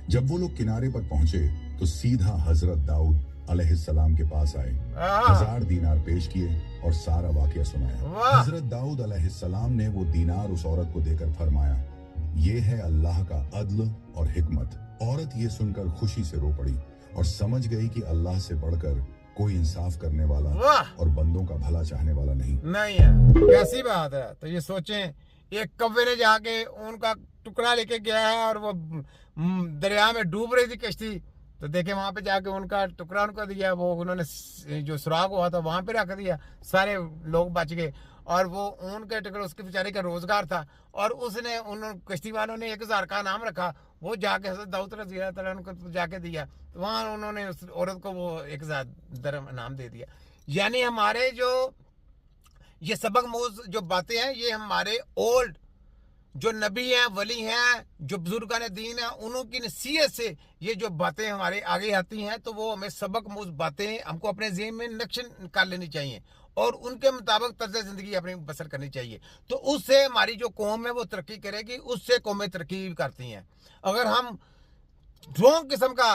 जब वो लोग किनारे पर पहुंचे तो सीधा हजरत दाऊद अलैहिस्सलाम के पास आए, 1000 दीनार पेश किए और सारा वाकया सुनाया। हजरत दाऊद अलैहिस्सलाम ने वो दीनार उस औरत को देकर फरमाया, ये है अल्लाह का अदल और हिकमत। औरत ये सुनकर खुशी से रो पड़ी और समझ गई कि अल्लाह से बढ़कर कोई इंसाफ करने वाला और बंदों का भला चाहने वाला नहीं है। कैसी बात है। तो ये सोचें, एक कौवे ने जाके उनका टुकड़ा लेके गया है और वो दरिया में डूब रही थी कश्ती, तो देखे वहां पे जाके उनका टुकड़ा उनको दिया, वो उन्होंने जो सुराग हुआ था वहां पे रख दिया, सारे लोग बच गए। और वो ऊन के टुकड़े उसके बेचारे का रोजगार था, और उसने उन कश्ती वालों ने 1000 का नाम रखा, वो जाके हज़रत दाऊद रज़ी अल्लाह तआला उनको जाके दिया, तो वहाँ उन्होंने उस औरत को वो 1000 दरहम नाम दे दिया। यानी हमारे जो ये सबक मोज जो बातें हैं, ये हमारे ओल्ड जो नबी हैं, वली हैं, जो बुजुर्गान दीन हैं, उनकी नसीहत से ये जो बातें हमारे आगे आती हैं, तो वो हमें सबक मोज बातें हमको अपने ज़हन में नक्श निकाल लेनी चाहिए और उनके मुताबिक तर्ज ज़िंदगी अपनी बसर करनी चाहिए। तो उससे हमारी जो कौम है वो तरक्की करेगी, उससे कौमें तरक्की करती हैं। अगर हम रॉन्ग किस्म का,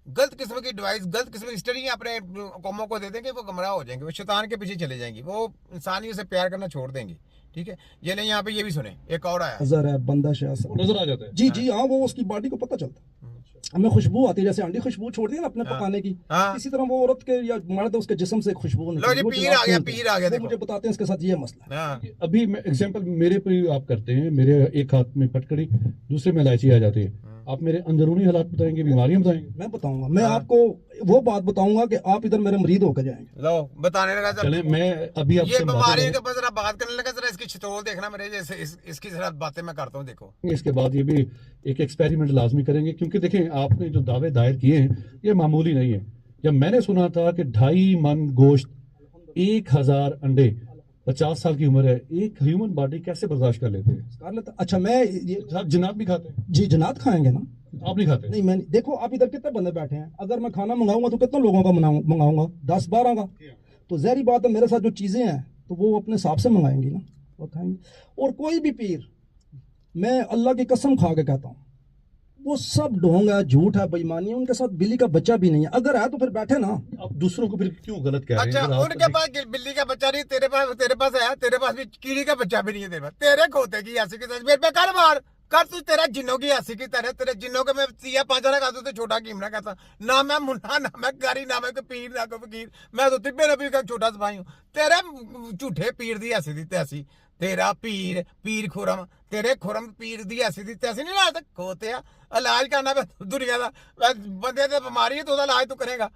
गलत किस्म की डिवाइस, गलत किस्म की स्टडी अपने कौमों को दे देंगे, वो गुमराह हो जाएंगे, वो शैतान के पीछे चले जाएंगी, वो इंसानियत से प्यार करना छोड़ देंगे। ठीक है, ये नहीं, यहाँ पे ये भी सुने, एक और आया है बंदा नजर आ जाता है। जी जी हाँ, वो उसकी बॉडी को पता चलता है, हमें खुशबू आती है, जैसे अंडी खुशबू छोड़ दी ना अपने पकाने की, इसी तरह वो औरत के या मर्द उसके जिस्म से खुशबू निकलती है। पीर आ गया मुझे बताते हैं इसके साथ ये मसला है। अभी एग्जांपल मेरे पे आप करते हैं, मेरे एक हाथ में फटकड़ी, दूसरे में इलायची आ जाती है, आप मेरे अंदरूनी हालात बताएंगे, बीमारियां बताएंगे? मैं बताऊंगा, मैं आपको वो बात बताऊंगा कि आप इधर मेरे मरीज होकर जाएंगे। लो बताने लगा, चले मैं अभी ये बीमारी के ऊपर जरा बात करने लगा, जरा इसकी छितोल देखना मेरे जैसे, इसकी जरा बातें मैं करता हूँ, देखो। इसके बाद ये भी एक एक्सपेरिमेंट लाजमी करेंगे, क्योंकि देखें आपने जो दावे दायर किए हैं ये मामूली नहीं है। जब मैंने सुना था कि 2.5 मन गोश्त, 1000 अंडे, 50 साल की उम्र है, एक ह्यूमन बॉडी कैसे बर्दाश्त कर लेते हैं? अच्छा, मैं ये जनात भी खाते हैं? जी जनात खाएंगे ना, आप नहीं खाते? नहीं, मैं देखो आप इधर कितने बंदे बैठे हैं, अगर मैं खाना मंगाऊंगा तो कितने लोगों का मंगाऊंगा? 10-12 का। तो जहरी बात है, मेरे साथ जो चीजें हैं तो वो अपने हिसाब से मंगाएंगी ना, वो खाएंगे। और कोई भी पीर, मैं अल्लाह की कसम खा के कहता हूँ, वो सब ढोंग है, झूठ है, बेईमानी है, उनके साथ बिल्ली का बच्चा भी नहीं है। अगर है तो फिर बैठे ना। आप दूसरों को फिर क्यों गलत कह रहे हैं? अच्छा, उनके पास बिल्ली का बच्चा नहीं, तेरे पास है, तेरे पास भी कीड़ी का बच्चा भी नहीं है, तेरे पास। तेरे खोते की हंसी के साथ मेरे पे कर मार कर, तू तेरा जिन्नों की हंसी की तरह, तेरे जिन्नों के मैं 3-5 कहता तो छोटा कीमना कहता, ना मैं मुन्ना, ना मैं गारी, ना मैं कोई पीर, ना कोई फकीर, मैं तो तिब्बे नबी का छोटा सपाही हूँ। तेरे झूठे पीर दी हंसी दी तैसी, तेरा पीर खुरम, तेरे खुरम पीर दी हंसी दी तैसी नहीं ला खोते इलाज करना दुनिया का, बंदे तो बीमारी है तो इलाज तो करेगा,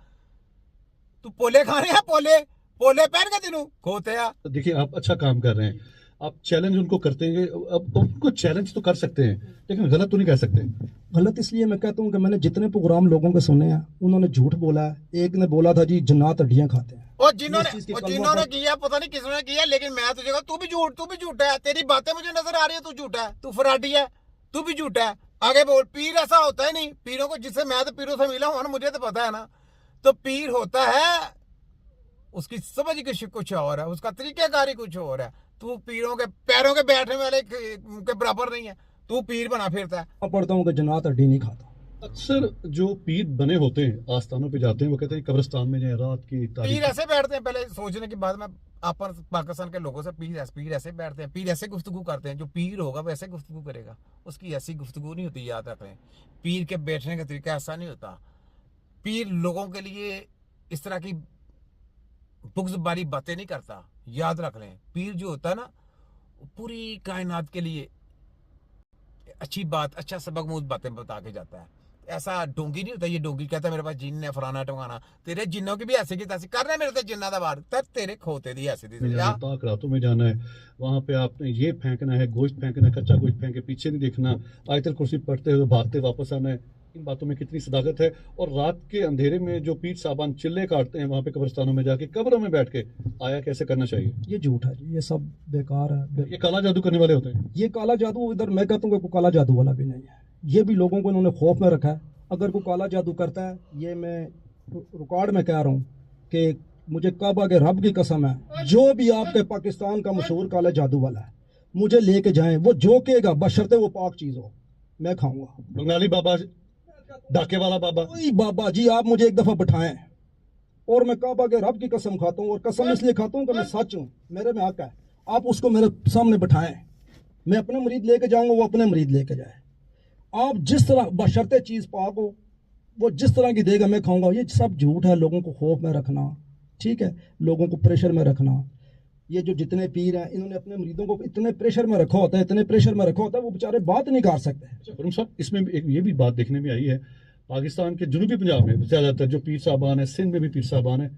तू पोले खाने हैं, पोले पहन के तेनू खोते। देखिए आप अच्छा काम कर रहे हैं, आप चैलेंज उनको करते हैं, अब उनको चैलेंज तो कर सकते हैं लेकिन गलत तो नहीं कह सकते। गलत इसलिए मैं कहता हूँ कि मैंने जितने प्रोग्राम लोगों के सुने हैं, उन्होंने झूठ बोला है। एक ने बोला था जी जन्नत हड्डियां खाते हैं, और जिन्होंने किया पता नहीं किसने किया, लेकिन मैं तुझे तू भी झूठा है, तेरी बातें मुझे नजर आ रही है, तू झूठा है, तू फराडी है, तू भी झूठा है। आगे बोल। पीर ऐसा होता है नहीं, पीरों को, जिससे मैं तो पीरों से मिला हूं ना, मुझे तो पता है ना, तो पीर होता है, उसकी समझ कुछ और है, उसका तरीकेकार ही कुछ और है। तू पीरों के पैरों के बैठने वाले के बराबर नहीं है, तू पीर बना फिरता है। पढ़ता हूँ कि जन्नत हड्डी नहीं खाता। अक्सर जो पीर बने होते हैं आस्थानों पे जाते हैं, वो कहते हैं कब्रिस्तान में जाए, रात की पीर ऐसे बैठते हैं, पहले सोचने के बाद में अपन पाकिस्तान के लोगों से पीर ऐसे बैठते हैं, पीर ऐसे गुफ्तगू करते हैं, जो पीर होगा वैसे गुफ्तगू करेगा, उसकी ऐसी गुफ्तगू नहीं होती, याद रखें। पीर के बैठने का तरीका ऐसा नहीं होता। पीर लोगों के लिए इस तरह की बुग्ज बारी बातें नहीं करता, याद रख लें। पीर जो होता है ना, पूरी कायनात के लिए अच्छी बात, अच्छा सबक मूज बातें बता के जाता है। ऐसा डोंगी नहीं होता, ये डोंगी कहता है मेरे पास जिन है, फलाना टंगाना, तेरे जिन्नों की भी ऐसे की तैसी कर रहे, मेरे से जिन्ना दा बार तर तेरे खोते दी ऐसी दी। पाक रातों में जाना है, वहां पे आपने ये फेंकना है, गोश्त फेंकना है, कच्चा गोश्त फेंक के पीछे नहीं देखना, आयतल कुर्सी पढ़ते हुए भागते वापस आना है। इन बातों में कितनी सदाकत है। और रात के अंधेरे में जो पीर साहबान चिल्ले काटते हैं वहां पे कब्रिस्तानों में जाके, कब्रों में बैठ के आया कैसे करना चाहिए? ये झूठ है, ये सब बेकार है। ये काला जादू करने वाले होते हैं। ये काला जादू, इधर मैं कहता हूँ कोई काला जादू वाला भी नहीं है, ये भी लोगों को इन्होंने खौफ में रखा है। अगर कोई काला जादू करता है, ये मैं रिकॉर्ड में कह रहा हूँ कि मुझे काबा के रब की कसम है, जो भी आपके पाकिस्तान का मशहूर काला जादू वाला है, मुझे लेके जाएं, वो जो कहेगा बशर्ते वो पाक चीज हो, मैं खाऊंगा। बंगाली बाबा डाके वाला बाबा? कोई बाबा जी, आप मुझे एक दफा बिठाएं और मैं काबा के रब की कसम खाता हूँ, और कसम इसलिए खाता हूँ कि मैं सच हूँ, मेरे में हक है। आप उसको मेरे सामने बिठाएं, मैं अपने मरीद लेके जाऊंगा, वो अपने मरीद लेके जाए। आप जिस तरह बशर्ते चीज पाक हो, वो जिस तरह की देगा मैं खाऊंगा। ये सब झूठ है, लोगों को खौफ में रखना, ठीक है, लोगों को प्रेशर में रखना। ये जो जितने पीर हैं, इन्होंने अपने मरीदों को इतने प्रेशर में रखा होता है, इतने प्रेशर में रखा होता है, वो बेचारे बात नहीं कर सकते। खुरम साहब, इसमें एक ये भी बात देखने में आई है, पाकिस्तान के जुनूबी पंजाब में ज्यादातर जो पीर साहबान है, सिंध में भी पीर साहबान है,